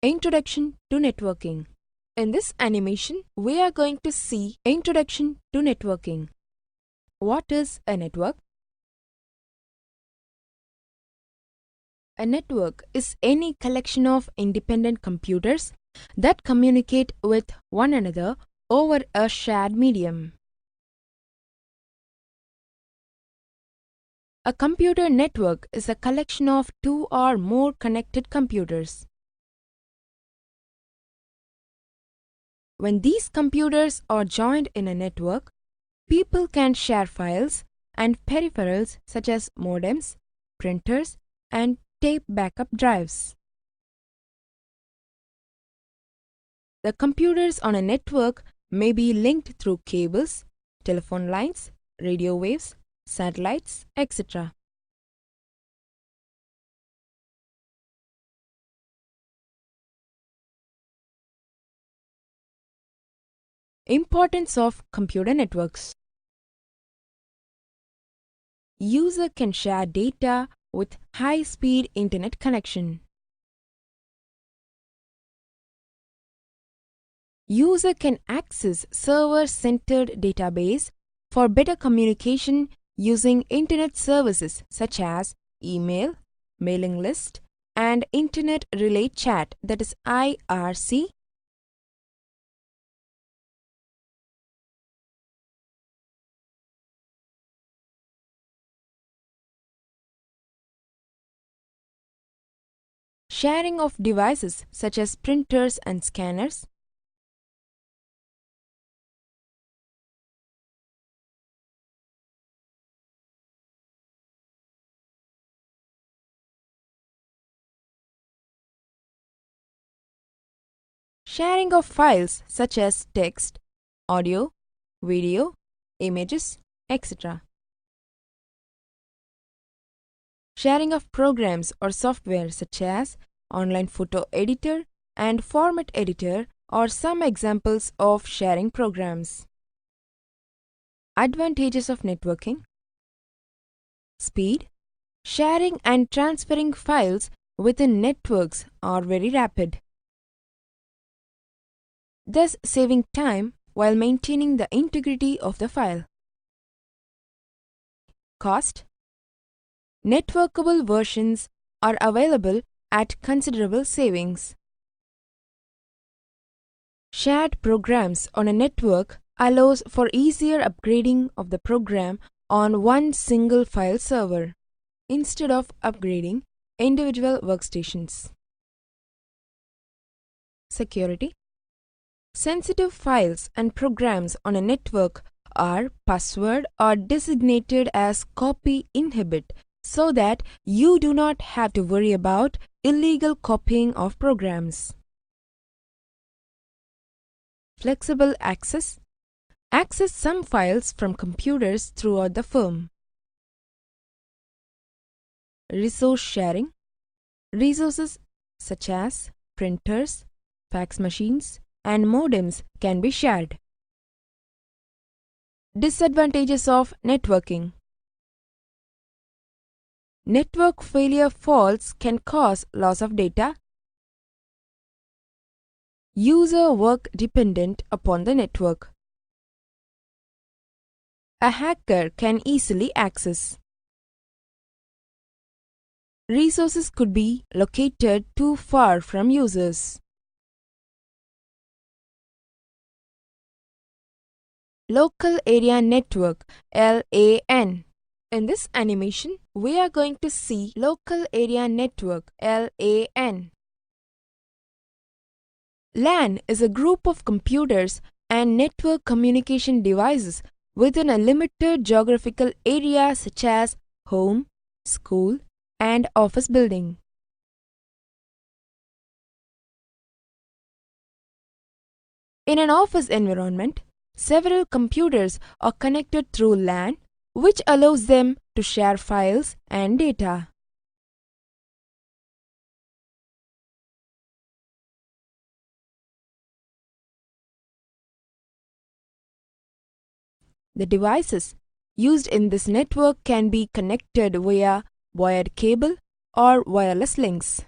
Introduction to networking. In this animation, we are going to see Introduction to networking. What is a network? A network is any collection of independent computers that communicate with one another over a shared medium. A computer network is a collection of two or more connected computers. When these computers are joined in a network, people can share files and peripherals such as modems, printers, and tape backup drives. The computers on a network may be linked through cables, telephone lines, radio waves, satellites, etc. Importance of computer networks. User can share data with high-speed internet connection. User can access server-centered database for better communication using internet services such as email, mailing list, and internet relay chat, that is IRC. Sharing of devices such as printers and scanners. Sharing of files such as text, audio, video, images, etc. Sharing of programs or software such as online photo editor and format editor are some examples of sharing programs. Advantages of networking. Speed. Sharing and transferring files within networks are very rapid, thus saving time while maintaining the integrity of the file. Cost. Networkable versions are available at considerable savings. Shared programs on a network allows for easier upgrading of the program on one single file server, instead of upgrading individual workstations. Security. Sensitive files and programs on a network are password or designated as copy inhibit, so that you do not have to worry about illegal copying of programs. Flexible access. Access some files from computers throughout the firm. Resource sharing. Resources such as printers, fax machines, and modems can be shared. Disadvantages of networking. Network failure faults can cause loss of data. User work dependent upon the network. A hacker can easily access. Resources could be located too far from users. Local Area Network (LAN). In this animation, we are going to see Local Area Network (LAN). LAN is a group of computers and network communication devices within a limited geographical area such as home, school, and office building. In an office environment, several computers are connected through LAN, which allows them to share files and data. The devices used in this network can be connected via wired cable or wireless links.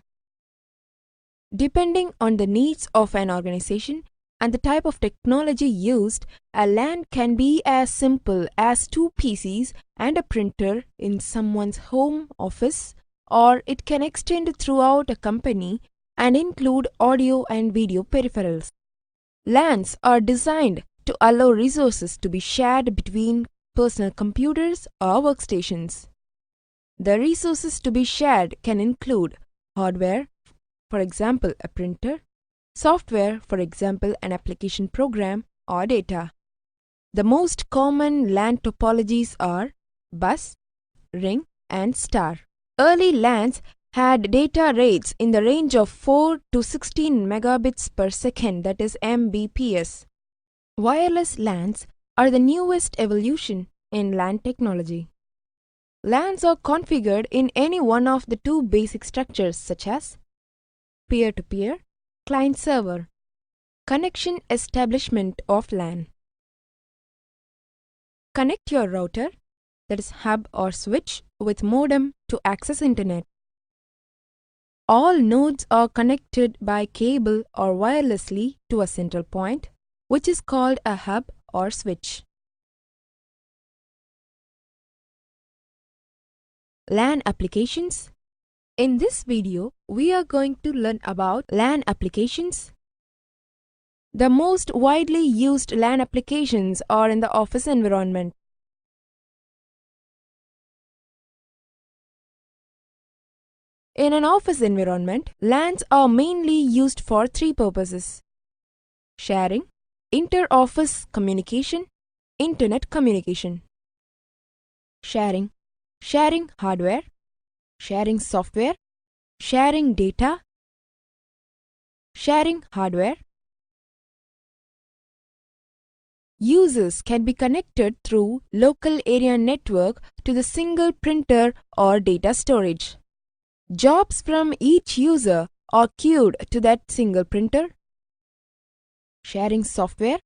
Depending on the needs of an organization and the type of technology used, a LAN can be as simple as two PCs and a printer in someone's home office, or it can extend throughout a company and include audio and video peripherals. LANs are designed to allow resources to be shared between personal computers or workstations. The resources to be shared can include hardware, for example a printer, software, for example an application program, or data. The most common LAN topologies are bus, ring, and star. Early LANs had data rates in the range of 4 to 16 megabits per second, that is Mbps. Wireless LANs are the newest evolution in LAN technology. LANs are configured in any one of the two basic structures such as peer-to-peer, client-server, connection establishment of LAN. Connect your router, that is hub or switch, with modem to access internet. All nodes are connected by cable or wirelessly to a central point, which is called a hub or switch. LAN applications. In this video, we are going to learn about LAN applications. The most widely used LAN applications are in the office environment. In an office environment, LANs are mainly used for three purposes: sharing, inter-office communication, internet communication. Sharing hardware, sharing software, sharing data. Sharing hardware. Users can be connected through local area network to the single printer or data storage. Jobs from each user are queued to that single printer. Sharing software.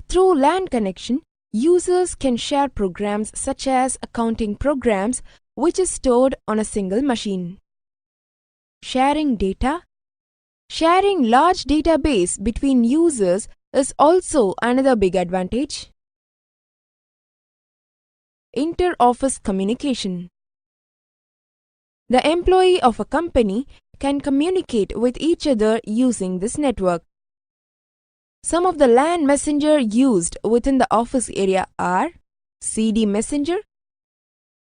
Through LAN connection, users can share programs such as accounting programs, which is stored on a single machine. Sharing data. Sharing large database between users is also another big advantage. Inter-office communication. The employee of a company can communicate with each other using this network. Some of the LAN messenger used within the office area are CD Messenger,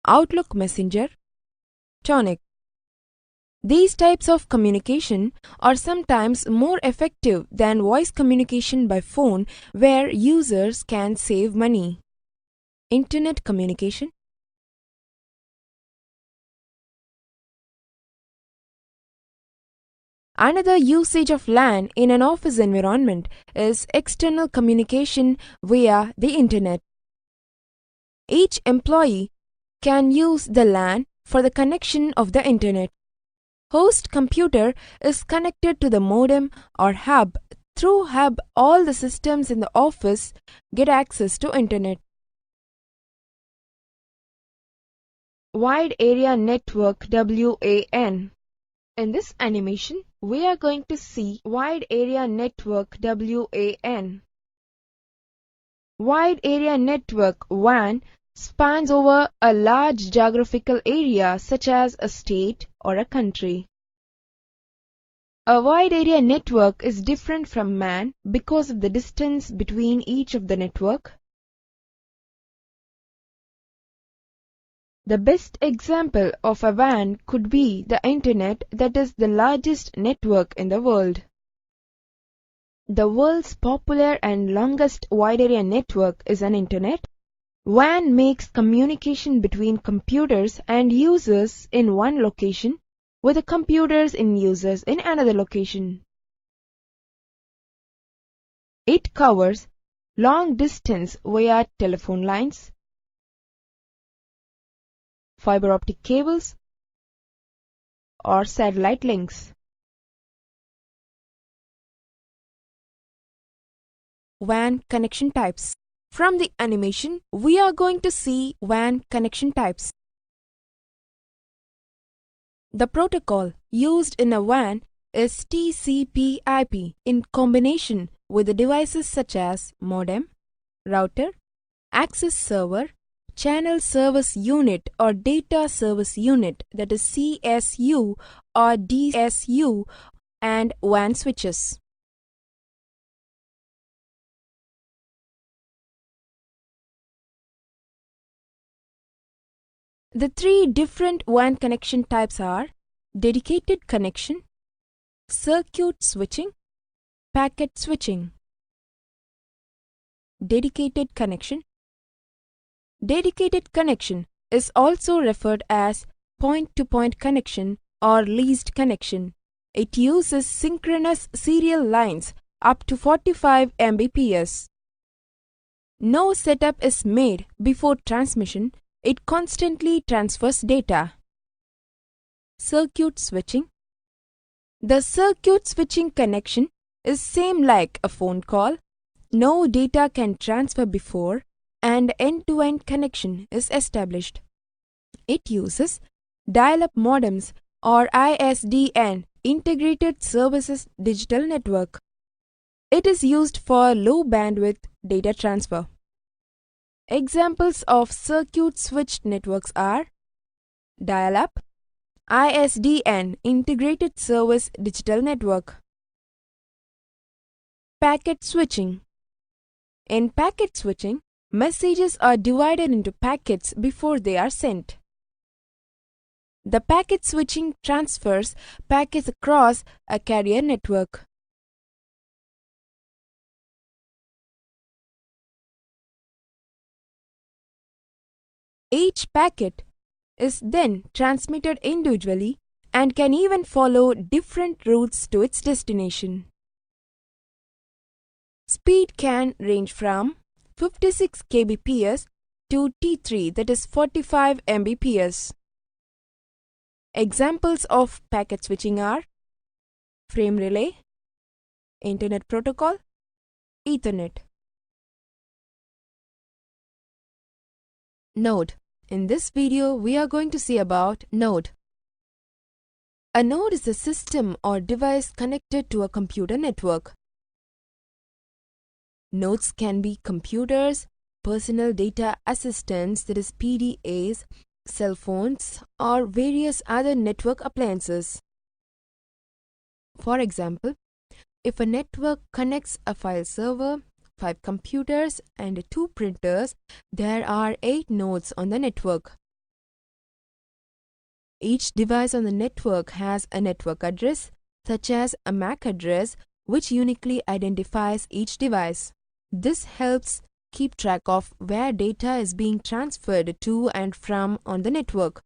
Outlook Messenger, Tonic. These types of communication are sometimes more effective than voice communication by phone, where users can save money. Internet communication. Another usage of LAN in an office environment is external communication via the internet. Each employee can use the LAN for the connection of the internet. Host computer is connected to the modem or hub. Through hub, all the systems in the office get access to internet. Wide Area Network WAN. In this animation, we are going to see Wide Area Network WAN. Wide Area Network WAN spans over a large geographical area such as a state or a country. A wide area network is different from MAN because of the distance between each of the network. The best example of a WAN could be the Internet, that is the largest network in the world. The world's popular and longest wide area network is an Internet. WAN makes communication between computers and users in one location with the computers and users in another location. It covers long distance via telephone lines, fiber optic cables, or satellite links. WAN connection types. From the animation, we are going to see WAN connection types. The protocol used in a WAN is TCP/IP in combination with the devices such as modem, router, access server, channel service unit or data service unit, that is CSU or DSU, and WAN switches. The three different WAN connection types are dedicated connection, circuit switching, packet switching. Dedicated connection. Dedicated connection is also referred as point-to-point connection or leased connection. It uses synchronous serial lines up to 45 Mbps. No setup is made before transmission. It constantly transfers data. Circuit switching. The circuit switching connection is same like a phone call. No data can transfer before and end-to-end connection is established. It uses dial-up modems or ISDN, Integrated Services Digital Network. It is used for low bandwidth data transfer. Examples of circuit switched networks are dial-up, ISDN, Integrated Service Digital Network. Packet switching. In packet switching, messages are divided into packets before they are sent. The packet switching transfers packets across a carrier network. Each packet is then transmitted individually and can even follow different routes to its destination. Speed can range from 56 kbps to T3, that is 45 Mbps. Examples of packet switching are frame relay, Internet Protocol, Ethernet. Node. In this video, we are going to see about node. A node is a system or device connected to a computer network. Nodes can be computers, personal data assistants, that is PDAs, cell phones, or various other network appliances. For example, if a network connects a file server, 5 computers, and 2 printers, there are 8 nodes on the network. Each device on the network has a network address, such as a MAC address, which uniquely identifies each device. This helps keep track of where data is being transferred to and from on the network.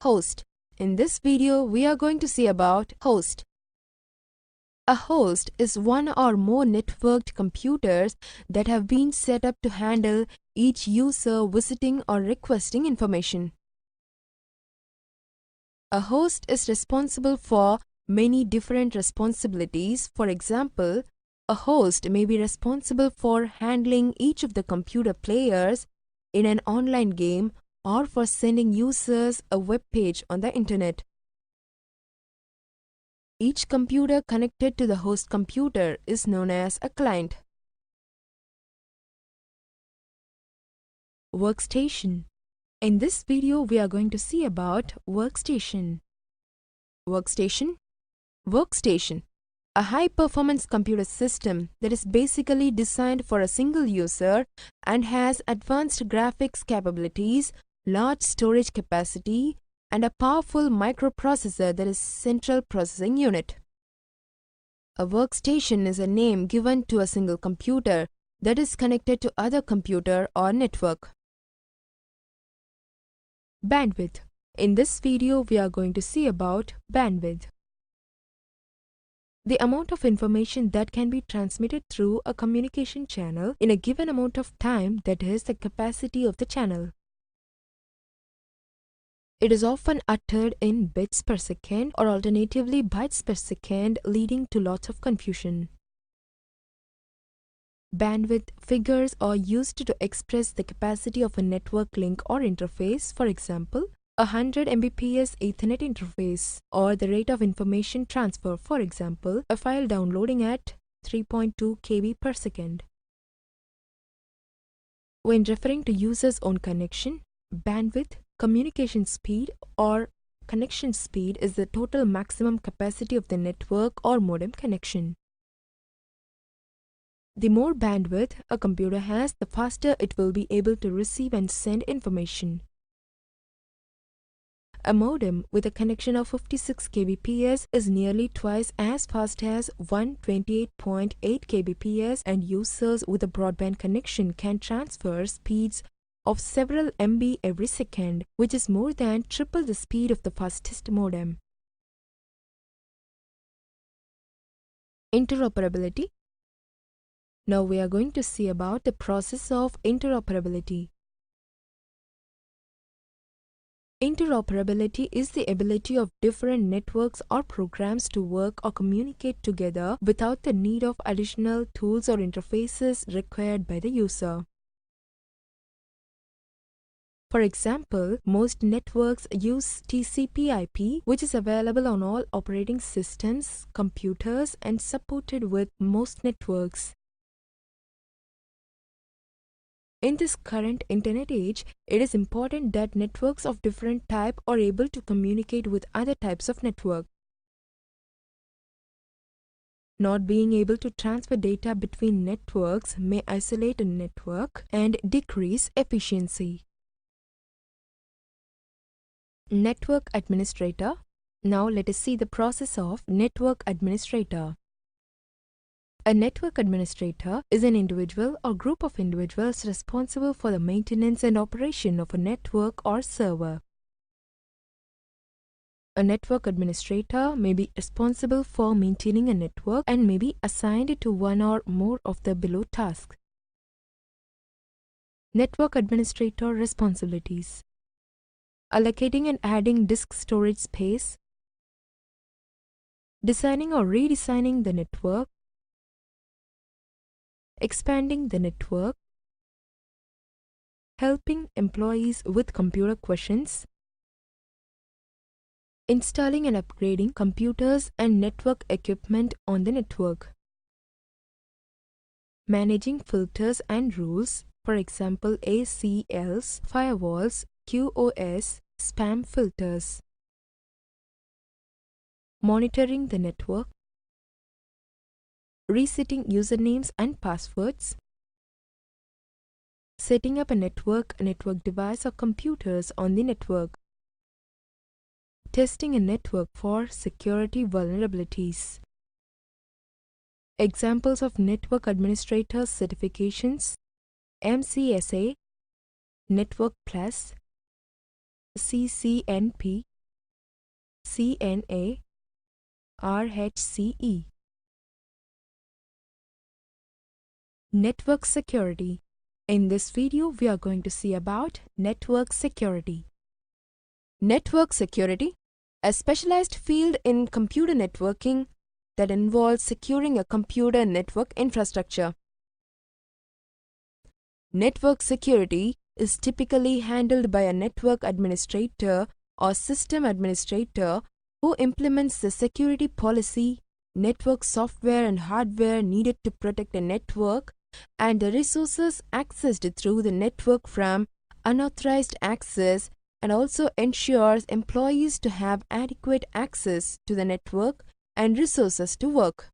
Host. In this video, we are going to see about host. A host is one or more networked computers that have been set up to handle each user visiting or requesting information. A host is responsible for many different responsibilities. For example, a host may be responsible for handling each of the computer players in an online game or for sending users a web page on the internet. Each computer connected to the host computer is known as a client. Workstation. In this video, we are going to see about Workstation. Workstation. Workstation. A high-performance computer system that is basically designed for a single user and has advanced graphics capabilities, large storage capacity, and a powerful microprocessor that is central processing unit. A workstation is a name given to a single computer that is connected to other computer or network. Bandwidth. In this video, we are going to see about bandwidth. The amount of information that can be transmitted through a communication channel in a given amount of time, that is the capacity of the channel. It is often uttered in bits per second or alternatively bytes per second, leading to lots of confusion. Bandwidth figures are used to express the capacity of a network link or interface, for example, a 100 Mbps Ethernet interface, or the rate of information transfer, for example, a file downloading at 3.2 KB per second. When referring to user's own connection, bandwidth, communication speed, or connection speed is the total maximum capacity of the network or modem connection. The more bandwidth a computer has, the faster it will be able to receive and send information. A modem with a connection of 56 kbps is nearly twice as fast as 128.8 kbps, and users with a broadband connection can transfer speeds of several MB every second, which is more than triple the speed of the fastest modem. Interoperability. Now we are going to see about the process of interoperability. Interoperability is the ability of different networks or programs to work or communicate together without the need of additional tools or interfaces required by the user. For example, most networks use TCP/IP, which is available on all operating systems, computers, and supported with most networks. In this current internet age, it is important that networks of different type are able to communicate with other types of network. Not being able to transfer data between networks may isolate a network and decrease efficiency. Network administrator. Now let us see the process of network administrator. A network administrator is an individual or group of individuals responsible for the maintenance and operation of a network or server. A network administrator may be responsible for maintaining a network and may be assigned to one or more of the below tasks. Network administrator responsibilities: allocating and adding disk storage space, designing or redesigning the network, expanding the network, helping employees with computer questions, installing and upgrading computers and network equipment on the network, managing filters and rules, for example ACLs, firewalls, QoS, spam filters, monitoring the network, resetting usernames and passwords, setting up a network device or computers on the network, testing a network for security vulnerabilities. Examples of network administrator certifications: MCSA, Network Plus, CCNP, CNA, RHCE. Network security. In this video, we are going to see about network security. Network security, a specialized field in computer networking that involves securing a computer network infrastructure. Network security is typically handled by a network administrator or system administrator who implements the security policy, network software and hardware needed to protect a network, and the resources accessed through the network from unauthorized access, and also ensures employees to have adequate access to the network and resources to work.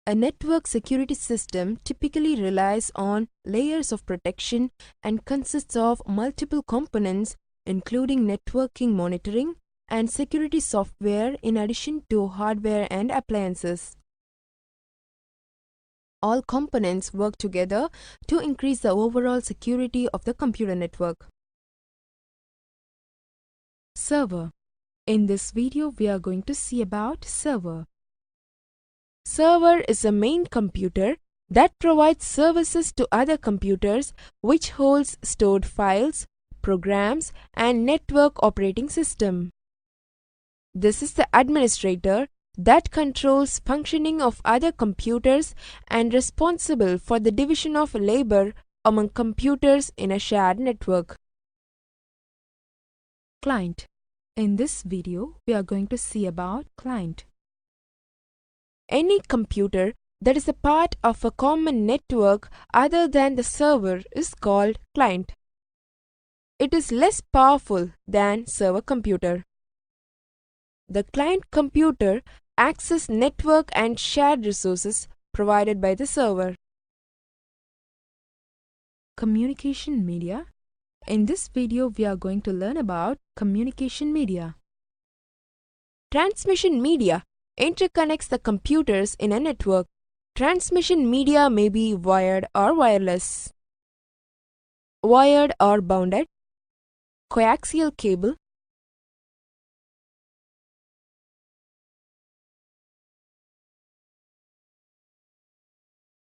A network security system typically relies on layers of protection and consists of multiple components, including networking monitoring and security software in addition to hardware and appliances. All components work together to increase the overall security of the computer network. Server. In this video, we are going to see about server. Server is a main computer that provides services to other computers which holds stored files, programs, and network operating system. This is the administrator that controls functioning of other computers and responsible for the division of labor among computers in a shared network. Client. In this video, we are going to see about client. Any computer that is a part of a common network other than the server is called client. It is less powerful than server computer. The client computer accesses network and shared resources provided by the server. Communication media. In this video, we are going to learn about communication media. Transmission media interconnects the computers in a network. Transmission media may be wired or wireless, wired or bounded, coaxial cable,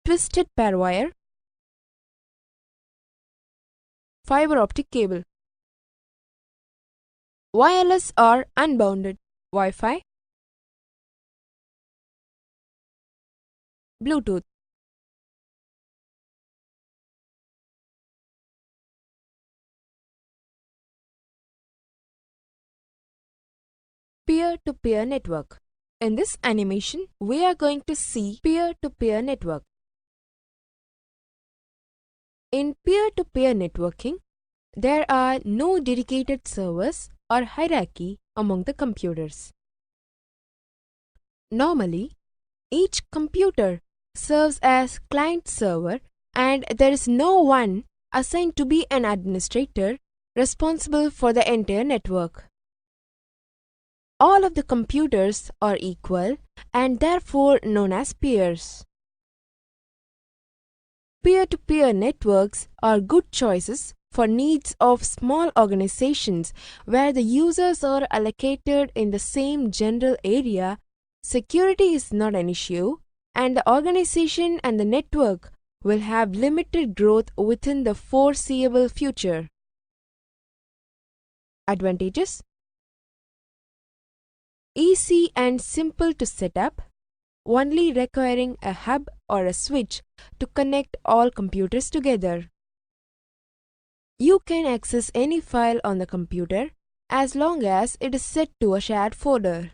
twisted pair wire, fiber optic cable, wireless or unbounded, Wi-Fi, Bluetooth. Peer-to-peer network. In this animation, we are going to see peer-to-peer network. In peer-to-peer networking, there are no dedicated servers or hierarchy among the computers. Normally, each computer serves as client server and there is no one assigned to be an administrator responsible for the entire network. All of the computers are equal and therefore known as peers. Peer-to-peer networks are good choices for needs of small organizations where the users are allocated in the same general area, security is not an issue, and the organization and the network will have limited growth within the foreseeable future. Advantages: easy and simple to set up, only requiring a hub or a switch to connect all computers together. You can access any file on the computer as long as it is set to a shared folder.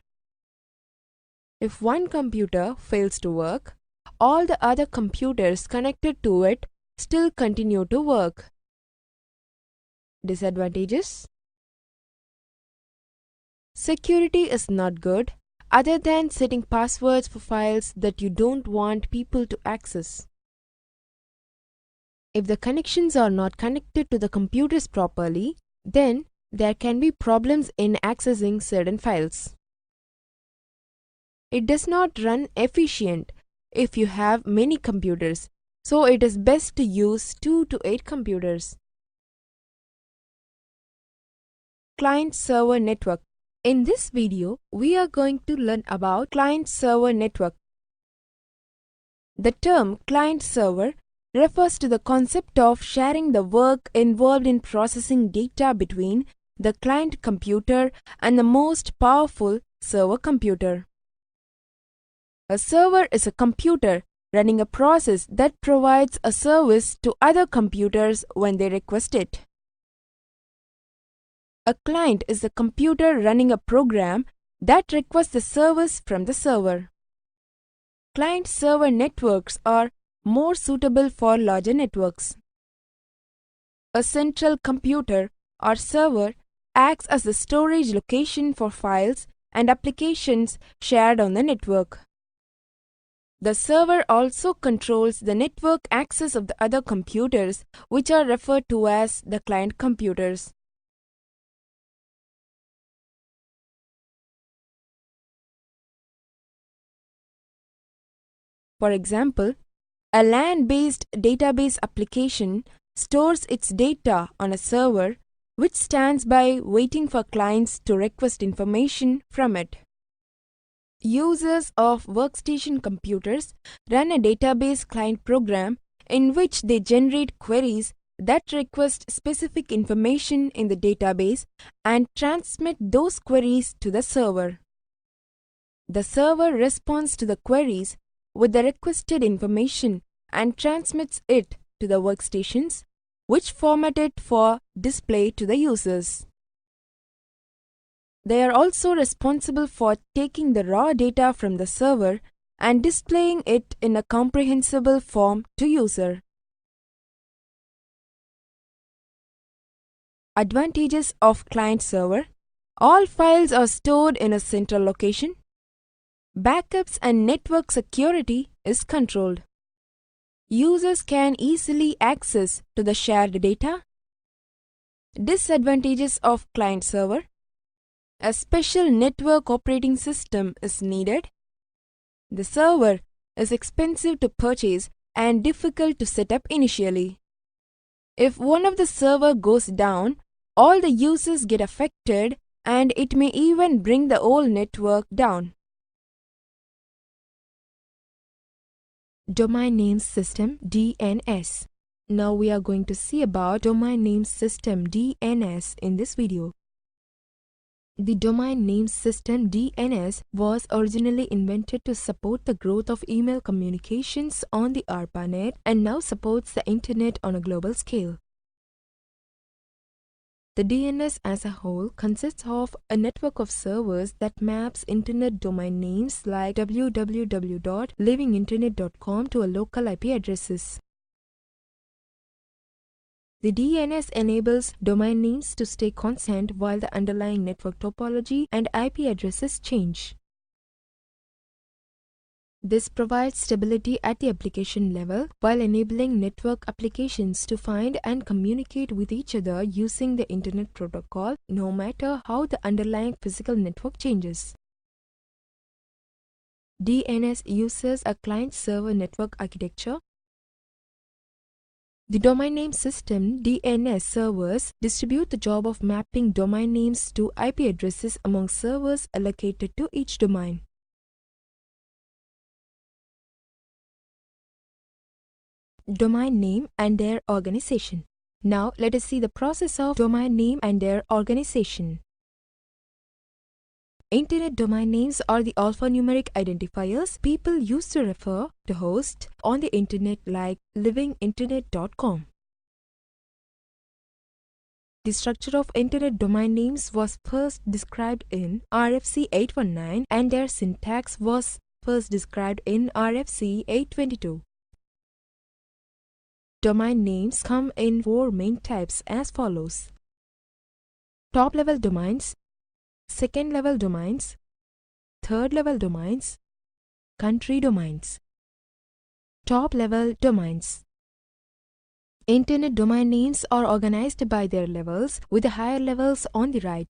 If one computer fails to work, all the other computers connected to it still continue to work. Disadvantages: security is not good, other than setting passwords for files that you don't want people to access. If the connections are not connected to the computers properly, then there can be problems in accessing certain files. It does not run efficient if you have many computers, so it is best to use 2 to 8 computers. Client-server network. In this video, we are going to learn about client-server network. The term client-server refers to the concept of sharing the work involved in processing data between the client computer and the most powerful server computer. A server is a computer running a process that provides a service to other computers when they request it. A client is a computer running a program that requests the service from the server. Client-server networks are more suitable for larger networks. A central computer or server acts as the storage location for files and applications shared on the network. The server also controls the network access of the other computers, which are referred to as the client computers. For example, a LAN-based database application stores its data on a server which stands by waiting for clients to request information from it. Users of Workstation computers run a database client program in which they generate queries that request specific information in the database and transmit those queries to the server. The server responds to the queries with the requested information and transmits it to the workstations, which format it for display to the users. They are also responsible for taking the raw data from the server and displaying it in a comprehensible form to user. Advantages of client server: all files are stored in a central location. Backups and network security is controlled. Users can easily access to the shared data. Disadvantages of client server: a special network operating system is needed. The server is expensive to purchase and difficult to set up initially. If one of the server goes down, all the users get affected and it may even bring the whole network down. Domain Name System (DNS). Now we are going to see about Domain Name System (DNS) in this video. The Domain Name System (DNS) was originally invented to support the growth of email communications on the ARPANET and now supports the Internet on a global scale. The DNS as a whole consists of a network of servers that maps Internet domain names like www.livinginternet.com to a local IP addresses. The DNS enables domain names to stay constant while the underlying network topology and IP addresses change. This provides stability at the application level while enabling network applications to find and communicate with each other using the Internet protocol, no matter how the underlying physical network changes. DNS uses a client-server network architecture. The domain name system (DNS) servers distribute the job of mapping domain names to IP addresses among servers allocated to each domain. Domain name and their organization. Now let us see the process of domain name and their organization. Internet domain names are the alphanumeric identifiers people use to refer to hosts on the Internet like livinginternet.com. The structure of Internet domain names was first described in RFC 819 and their syntax was first described in RFC 822. Domain names come in four main types as follows: top-level domains, second-level domains, third-level domains, country domains. Top-level domains. Internet domain names are organized by their levels, with the higher levels on the right.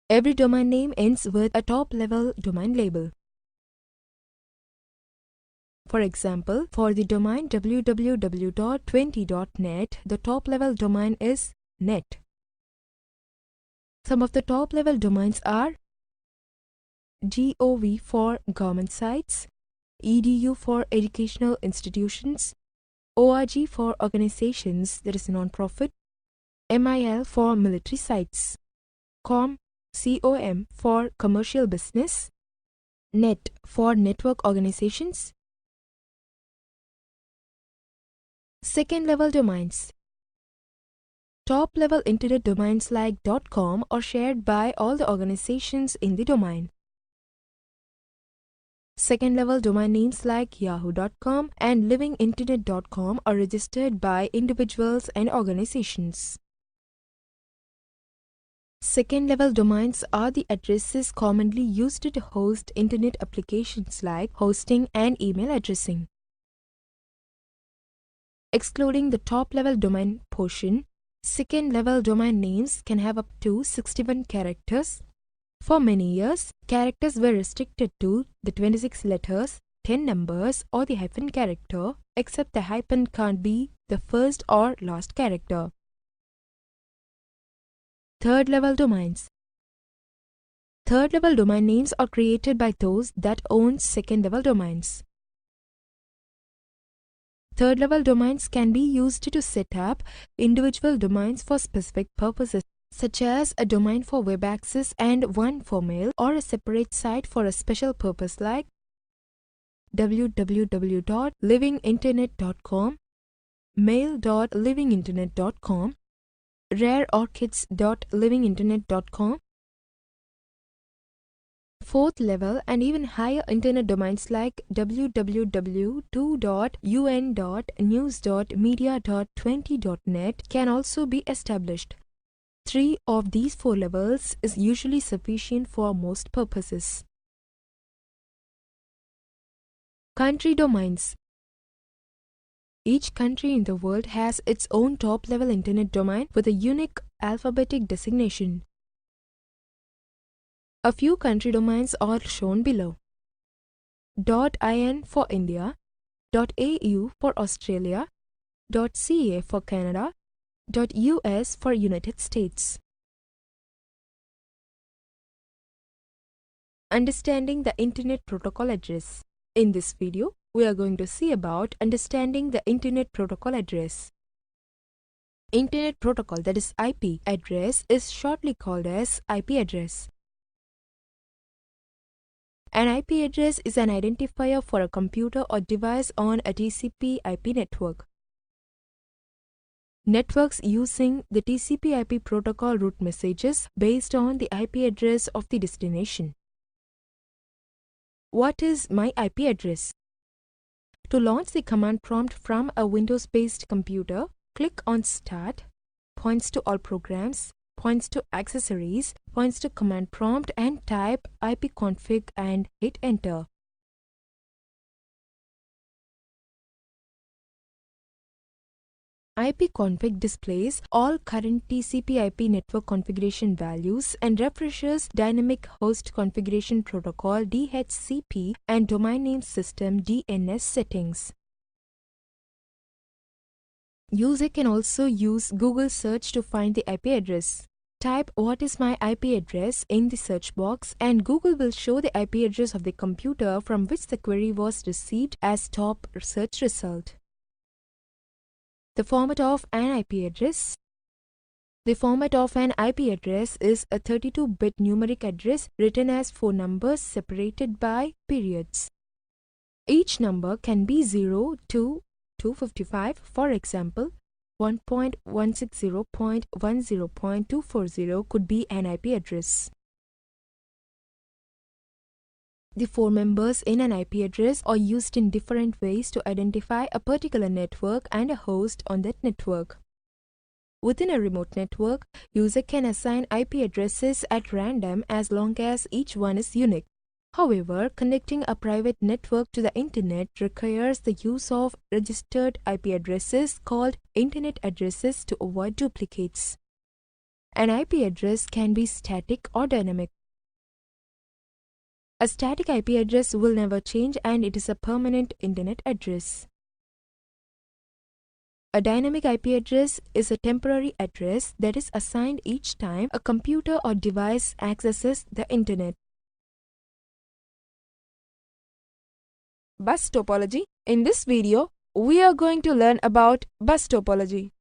Every domain name ends with a top-level domain label. For example, for the domain www.20.net, the top-level domain is net. Some of the top-level domains are .gov for government sites, .edu for educational institutions, .org for organizations that is non-profit, .mil for military sites, .com for commercial business, .net for network organizations. Second-level domains. Top-level Internet domains like .com are shared by all the organizations in the domain. Second-level domain names like yahoo.com and livinginternet.com are registered by individuals and organizations. Second-level domains are the addresses commonly used to host internet applications like hosting and email addressing. Excluding the top-level domain portion, second-level domain names can have up to 61 characters. For many years, characters were restricted to the 26 letters, 10 numbers, or the hyphen character, except the hyphen can't be the first or last character. Third-level domains. Third-level domain names are created by those that own second-level domains. Third-level domains can be used to set up individual domains for specific purposes, such as a domain for web access and one for mail, or a separate site for a special purpose like www.livinginternet.com, mail.livinginternet.com, rareorchids.livinginternet.com. Fourth level and even higher internet domains like www.un.news.media.20.net can also be established. 3 of these 4 levels is usually sufficient for most purposes. Country domains. Each country in the world has its own top-level internet domain with a unique alphabetic designation. A few country domains are shown below. .in for India, .au for Australia, .ca for Canada, .us for United States. Understanding the Internet Protocol Address. In this video, we are going to see about understanding the Internet Protocol Address. Internet Protocol, that is IP address, is shortly called as IP address. An IP address is an identifier for a computer or device on a TCP/IP network. Networks using the TCP/IP protocol route messages based on the IP address of the destination. What is my IP address? To launch the command prompt from a Windows-based computer, click on Start, points to All Programs, points to Accessories, points to Command Prompt, and type ipconfig and hit Enter. ipconfig displays all current TCP/IP network configuration values and refreshes Dynamic Host Configuration Protocol DHCP and Domain Name System DNS settings. User can also use Google search to find the IP address. Type "What is my IP address" in the search box and Google will show the IP address of the computer from which the query was received as top search result. The format of an IP address. The format of an IP address is a 32-bit numeric address written as 4 numbers separated by periods. Each number can be 0 to 255, for example, 1.160.10.240 could be an IP address. The 4 members in an IP address are used in different ways to identify a particular network and a host on that network. Within a remote network, user can assign IP addresses at random as long as each one is unique. However, connecting a private network to the internet requires the use of registered IP addresses called internet addresses to avoid duplicates. An IP address can be static or dynamic. A static IP address will never change and it is a permanent internet address. A dynamic IP address is a temporary address that is assigned each time a computer or device accesses the internet. Bus topology. In this video, we are going to learn about bus topology.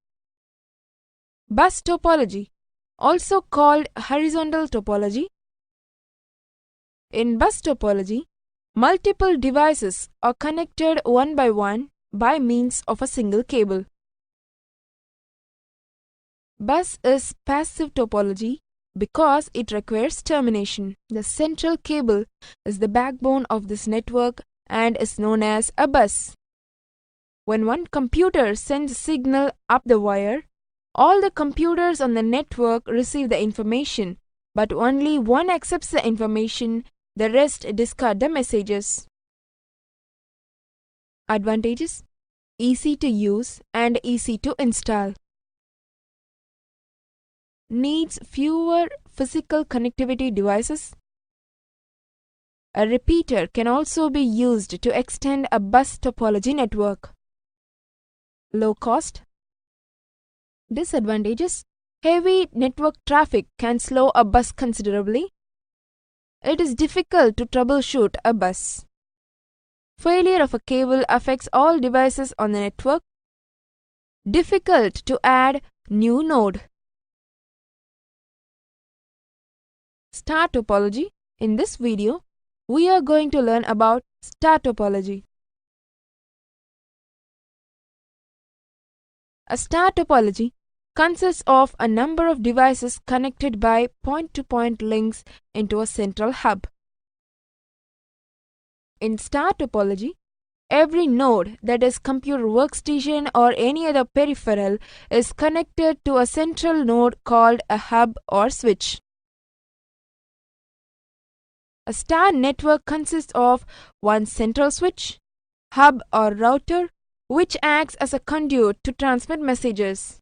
Bus topology, also called horizontal topology. In bus topology, multiple devices are connected one by one by means of a single cable. Bus is passive topology because it requires termination. The central cable is the backbone of this network and is known as a bus. When one computer sends a signal up the wire, All the computers on the network receive the information, but only one accepts the information, the rest discard the messages. Advantages: easy to use and easy to install. Needs fewer physical connectivity devices. A repeater can also be used to extend a bus topology network. Low cost. Disadvantages: heavy network traffic can slow a bus considerably. It is difficult to troubleshoot a bus. Failure of a cable affects all devices on the network. Difficult to add new node. Star topology. In this video, we are going to learn about star topology. A star topology consists of a number of devices connected by point-to-point links into a central hub. In star topology, every node, that is computer workstation or any other peripheral, is connected to a central node called a hub or switch. A star network consists of one central switch, hub or router, which acts as a conduit to transmit messages.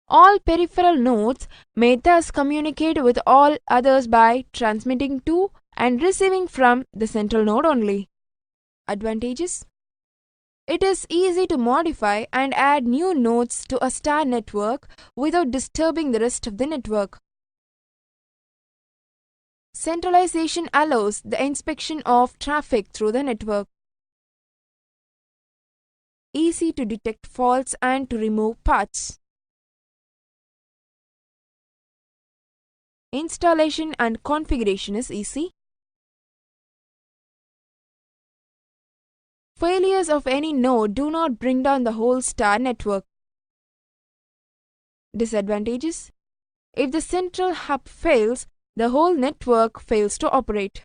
All peripheral nodes may thus communicate with all others by transmitting to and receiving from the central node only. Advantages: it is easy to modify and add new nodes to a star network without disturbing the rest of the network. Centralization allows the inspection of traffic through the network. Easy to detect faults and to remove paths. Installation and configuration is easy. Failures of any node do not bring down the whole star network. Disadvantages: if the central hub fails, the whole network fails to operate.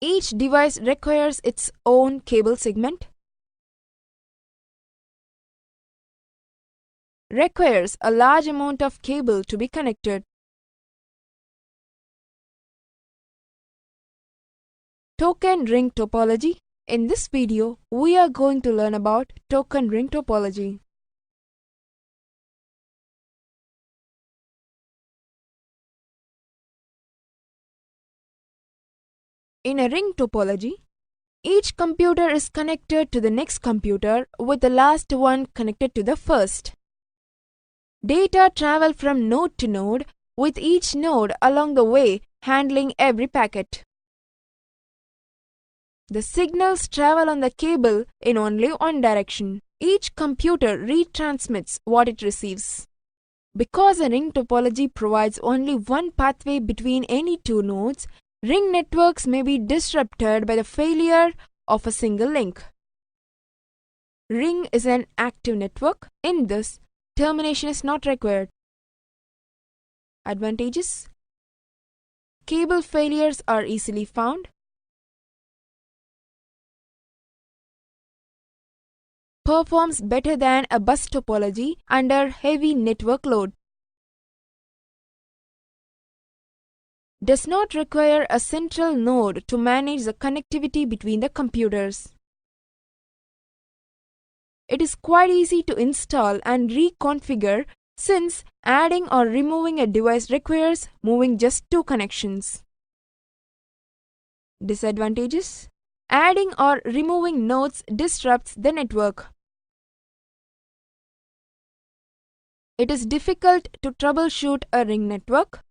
Each device requires its own cable segment. Requires a large amount of cable to be connected. Token ring topology. In this video, we are going to learn about token ring topology. In a ring topology, each computer is connected to the next computer with the last one connected to the first. Data travel from node to node, with each node along the way handling every packet. The signals travel on the cable in only one direction. Each computer retransmits what it receives. Because a ring topology provides only one pathway between any two nodes, ring networks may be disrupted by the failure of a single link. Ring is an active network. In this, termination is not required. Advantages: cable failures are easily found. Performs better than a bus topology under heavy network load. Does not require a central node to manage the connectivity between the computers. It is quite easy to install and reconfigure, since adding or removing a device requires moving just two connections. Disadvantages: adding or removing nodes disrupts the network. It is difficult to troubleshoot a ring network.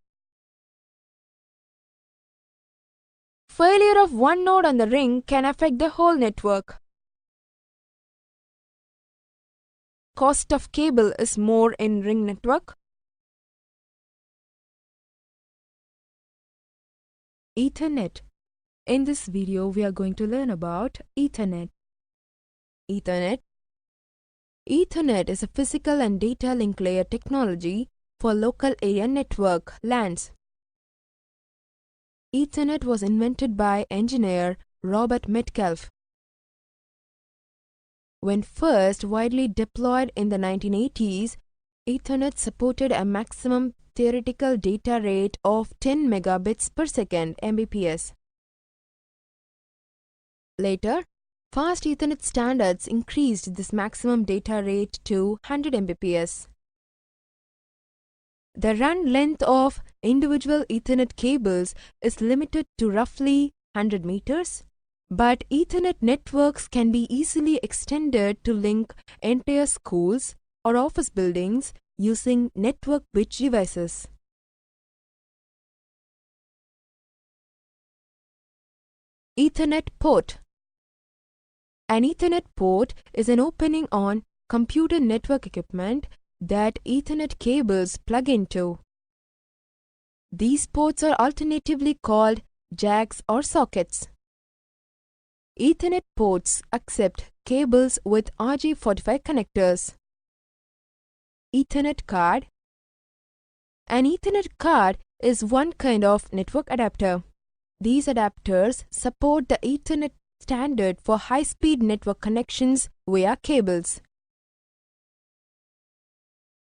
Failure of one node on the ring can affect the whole network. Cost of cable is more in ring network. Ethernet. In this video, we are going to learn about Ethernet. Ethernet is a physical and data link layer technology for local area network (LANs). Ethernet was invented by engineer Robert Metcalfe. When first widely deployed in the 1980s, Ethernet supported a maximum theoretical data rate of 10 megabits per second (Mbps). Later, fast Ethernet standards increased this maximum data rate to 100 Mbps. The run length of individual Ethernet cables is limited to roughly 100 meters, but Ethernet networks can be easily extended to link entire schools or office buildings using network bridge devices. Ethernet port. An Ethernet port is an opening on computer network equipment that Ethernet cables plug into. These ports are alternatively called jacks or sockets. Ethernet ports accept cables with RJ45 connectors. Ethernet card. An Ethernet card is one kind of network adapter. These adapters support the Ethernet standard for high-speed network connections via cables.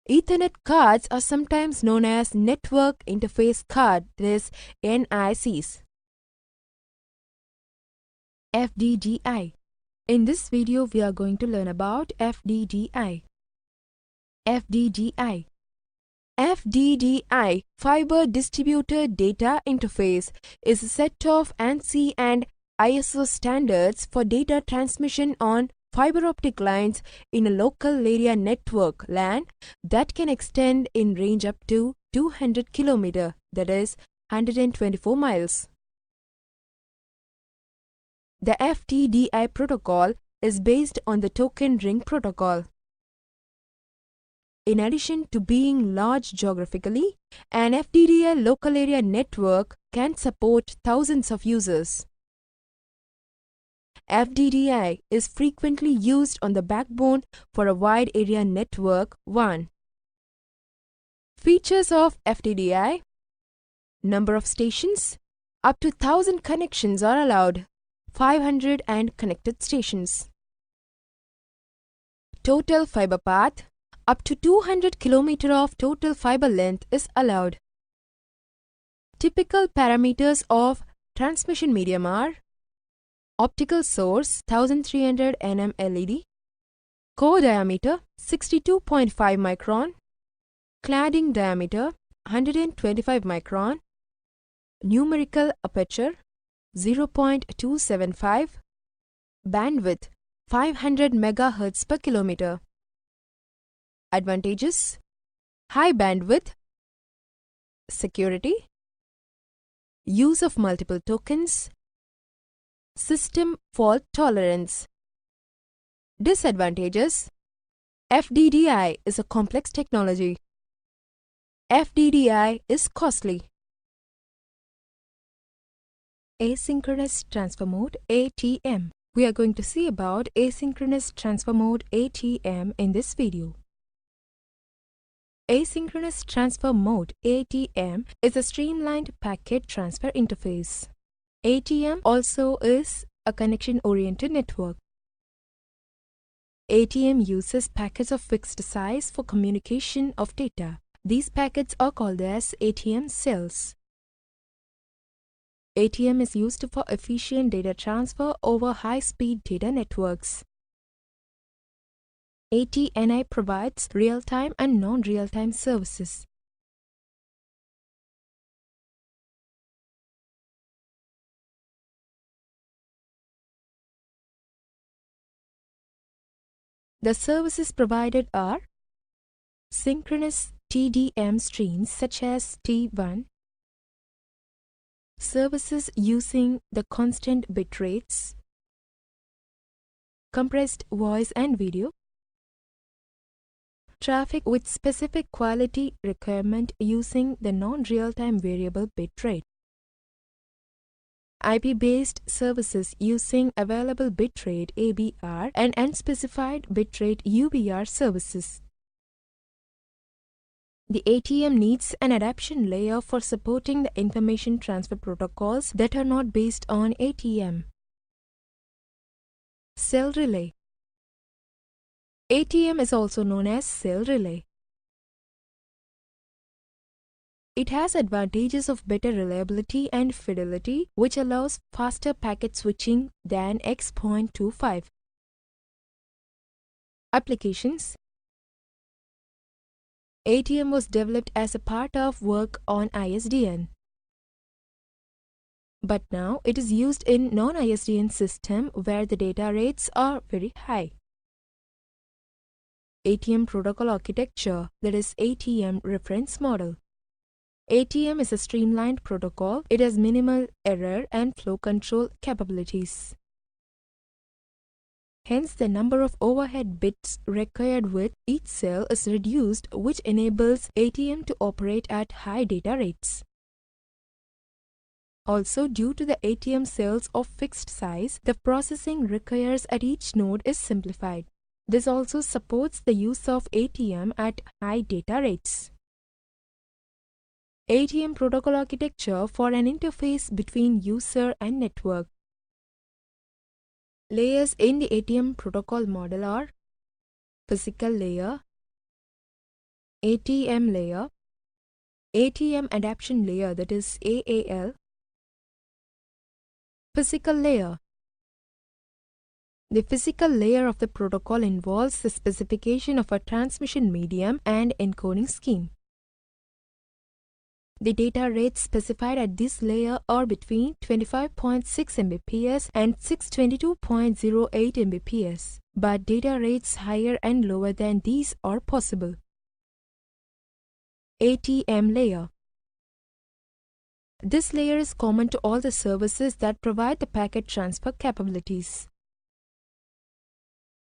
Ethernet cards are sometimes known as Network Interface Card, that is NICs. FDDI. In this video, we are going to learn about FDDI. FDDI. FDDI, Fiber Distributed Data Interface, is a set of ANSI and ISO standards for data transmission on fiber optic lines in a local area network (LAN) that can extend in range up to 200 km, that is 124 miles. The FDDI protocol is based on the token ring protocol. In addition to being large geographically, an FDDI local area network can support thousands of users. FDDI is frequently used on the backbone for a wide area network. 1. Features of FDDI. Number of stations. Up to 1000 connections are allowed. 500 and connected stations. Total fiber path. Up to 200 km of total fiber length is allowed. Typical parameters of transmission medium are optical source 1300 nm LED, core diameter 62.5 micron, cladding diameter 125 micron, numerical aperture 0.275, bandwidth 500 MHz per kilometer. Advantages: high bandwidth, security, use of multiple tokens, system fault tolerance. Disadvantages: FDDI is a complex technology. FDDI is costly. Asynchronous Transfer Mode (ATM). We are going to see about Asynchronous Transfer Mode (ATM) in this video. Asynchronous Transfer Mode (ATM) is a streamlined packet transfer interface. ATM also is a connection-oriented network. ATM uses packets of fixed size for communication of data. These packets are called as ATM cells. ATM is used for efficient data transfer over high-speed data networks. ATNI provides real-time and non-real-time services. The services provided are synchronous TDM streams such as T1, services using the constant bit rates, compressed voice and video, traffic with specific quality requirement using the non-real-time variable bit rate, IP-based services using available bitrate ABR and unspecified bitrate UBR services. The ATM needs an adaptation layer for supporting the information transfer protocols that are not based on ATM. Cell relay. ATM is also known as cell relay. It has advantages of better reliability and fidelity, which allows faster packet switching than X.25. Applications. ATM was developed as a part of work on ISDN. But now it is used in non-ISDN system where the data rates are very high. ATM protocol architecture, that is ATM reference model. ATM is a streamlined protocol. It has minimal error and flow control capabilities. Hence, the number of overhead bits required with each cell is reduced, which enables ATM to operate at high data rates. Also, due to the ATM cells of fixed size, the processing required at each node is simplified. This also supports the use of ATM at high data rates. ATM protocol architecture for an interface between user and network. Layers in the ATM protocol model are physical layer, ATM layer, ATM adaptation layer, that is AAL, physical layer. The physical layer of the protocol involves the specification of a transmission medium and encoding scheme. The data rates specified at this layer are between 25.6 Mbps and 622.08 Mbps, but data rates higher and lower than these are possible. ATM layer. This layer is common to all the services that provide the packet transfer capabilities.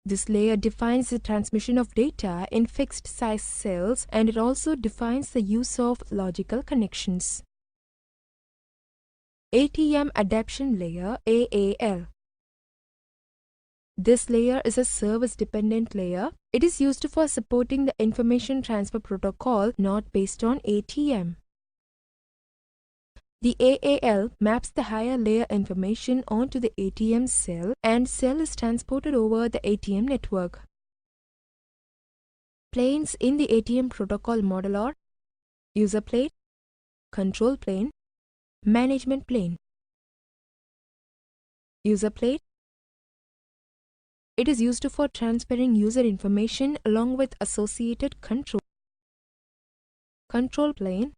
This layer defines the transmission of data in fixed size cells, and it also defines the use of logical connections. ATM adaptation layer, AAL. This layer is a service-dependent layer. It is used for supporting the information transfer protocol not based on ATM. The AAL maps the higher layer information onto the ATM cell, and cell is transported over the ATM network. Planes in the ATM protocol model are user plane, control plane, management plane. User plane. It is used for transferring user information along with associated control. Control plane.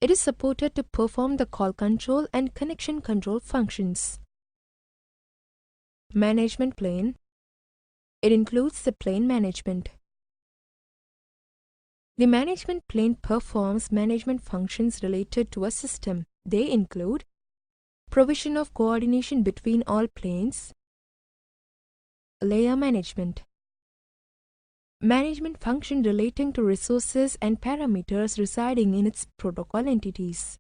It is supported to perform the call control and connection control functions. Management plane. It includes the plane management. The management plane performs management functions related to a system. They include provision of coordination between all planes, layer management, management function relating to resources and parameters residing in its protocol entities.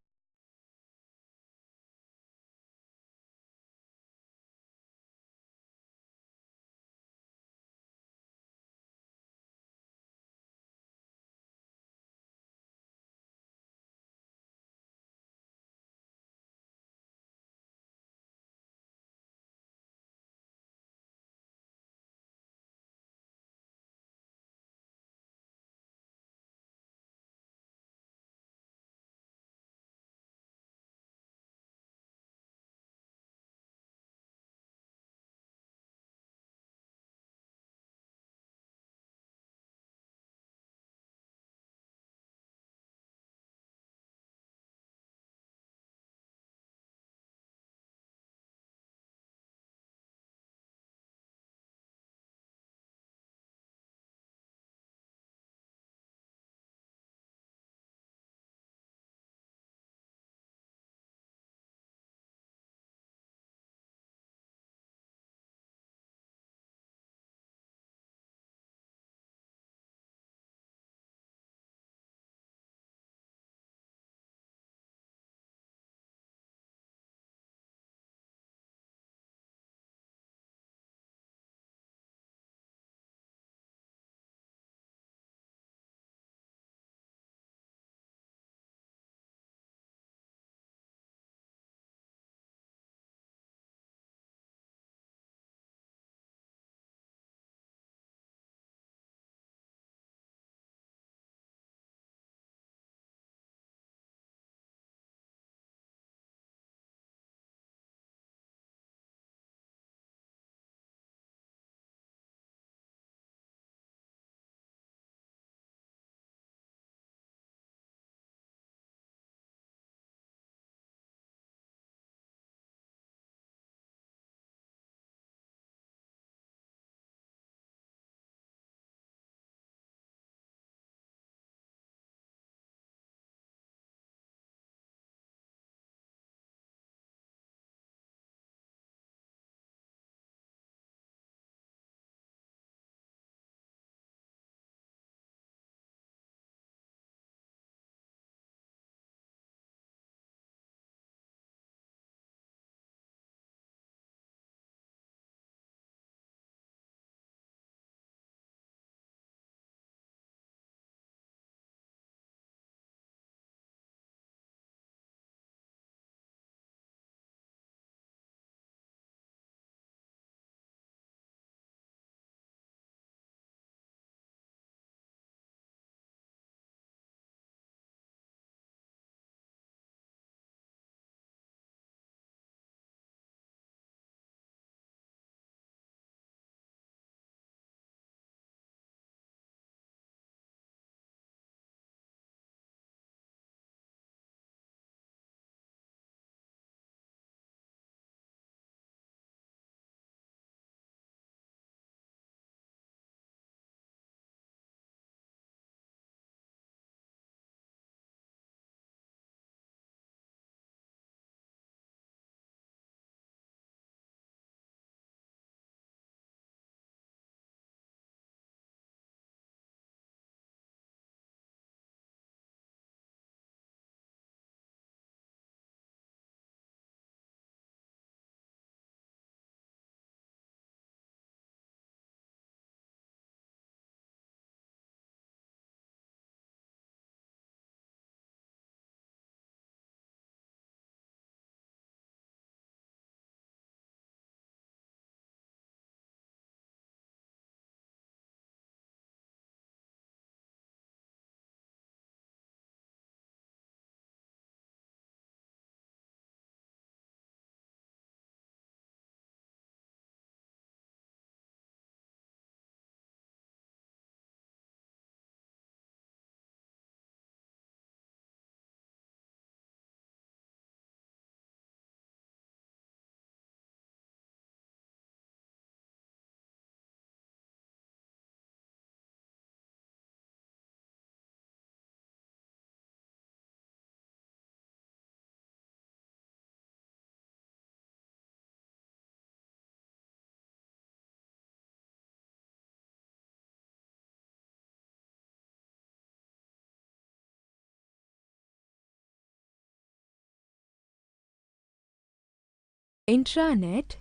Intranet.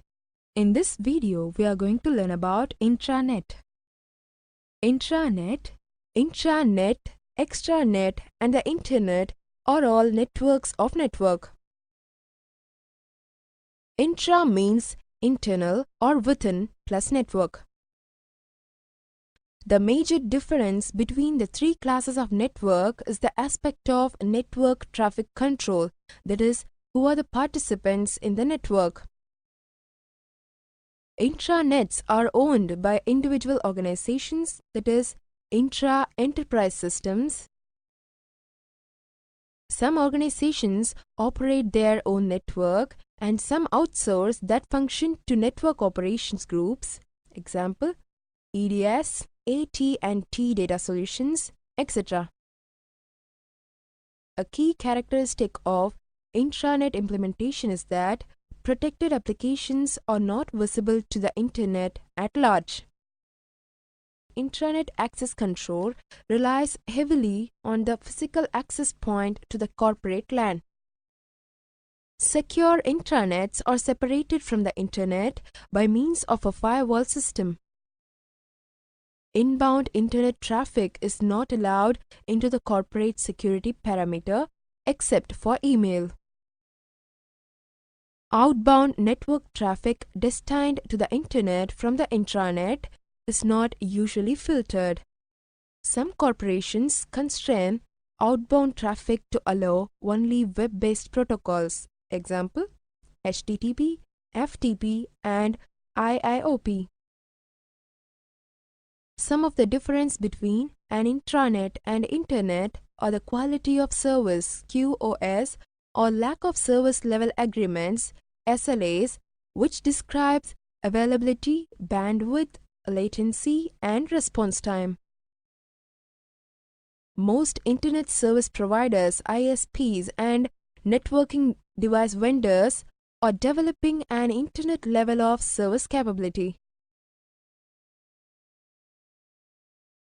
In this video, we are going to learn about intranet. Intranet, intranet, extranet, and the internet are all networks of network. Intra means internal or within plus network. The major difference between the three classes of network is the aspect of network traffic control, that is, who are the participants in the network. Intranets are owned by individual organizations, that is, intra-enterprise systems. Some organizations operate their own network and some outsource that function to network operations groups, example, EDS, AT&T Data Solutions, etc. A key characteristic of intranet implementation is that protected applications are not visible to the internet at large. Intranet access control relies heavily on the physical access point to the corporate LAN. Secure intranets are separated from the internet by means of a firewall system. Inbound internet traffic is not allowed into the corporate security perimeter except for email. Outbound network traffic destined to the internet from the intranet is not usually filtered. Some corporations constrain outbound traffic to allow only web-based protocols, example, HTTP, FTP, and IIOP. Some of the difference between an intranet and internet are the quality of service QoS or lack of service level agreements SLAs, which describes availability, bandwidth, latency, and response time. Most internet service providers, ISPs, and networking device vendors are developing an internet level of service capability.